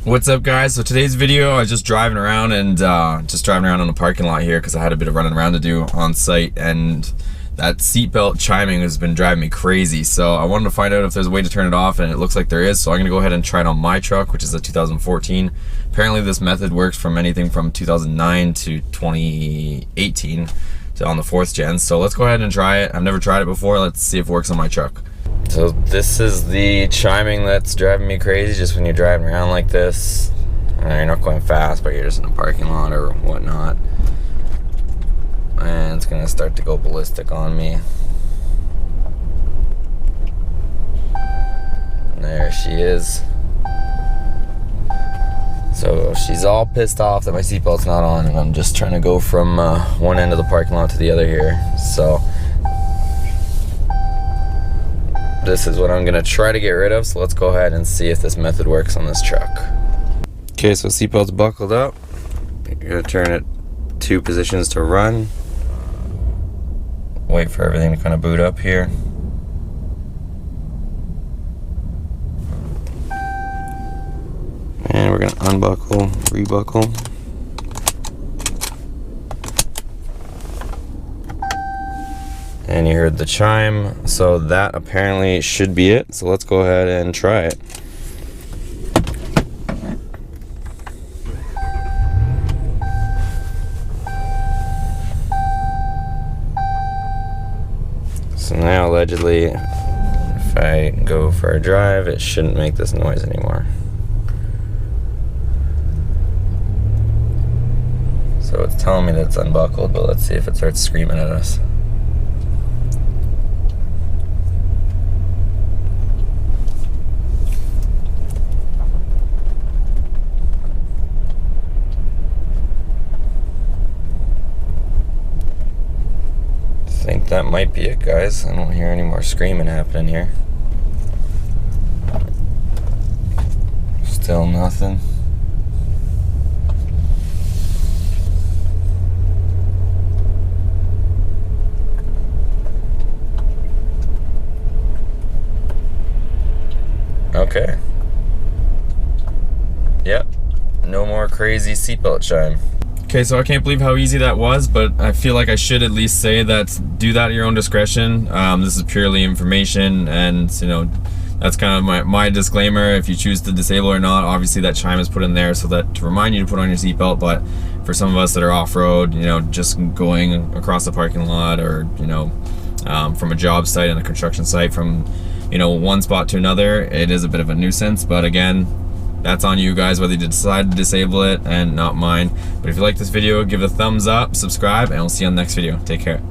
What's up, guys? So today's video, I was just driving around and just driving around on the parking lot here because I had a bit of running around to do on site, and that seatbelt chiming has been driving me crazy. So I wanted to find out if there's a way to turn it off, and it looks like there is. So I'm gonna go ahead and try it on my truck, which is a 2014. Apparently this method works from anything from 2009 to 2018 to on the 4th gen. So let's go ahead and try it. I've never tried it before. Let's see if it works on my truck. So this is the chiming that's driving me crazy, just when you're driving around like this. You're not going fast, but you're just in a parking lot or whatnot. And it's gonna start to go ballistic on me. There she is. So she's all pissed off that my seatbelt's not on, and I'm just trying to go from one end of the parking lot to the other here. So this is what I'm gonna try to get rid of, so let's go ahead and see if this method works on this truck. Okay, so seatbelt's buckled up. You're gonna turn it 2 positions to run. Wait for everything to kind of boot up here. And we're gonna unbuckle, rebuckle. And you heard the chime, so that apparently should be it. So let's go ahead and try it. So now allegedly, if I go for a drive, it shouldn't make this noise anymore. So it's telling me that it's unbuckled, but let's see if it starts screaming at us. I think that might be it, guys. I don't hear any more screaming happening here. Still nothing. Okay. Yep. No more crazy seatbelt chime. Okay, so I can't believe how easy that was, but I feel like I should at least say that do that at your own discretion. This is purely information, and you know, that's kind of my disclaimer. If you choose to disable or not, obviously that chime is put in there so that to remind you to put on your seatbelt. But for some of us that are off-road, you know, just going across the parking lot, or you know, from a job site and a construction site, from you know, one spot to another, it is a bit of a nuisance. But again, that's on you guys whether you decide to disable it, and not mine. But if you like this video, give it a thumbs up, subscribe, and we'll see you on the next video. Take care.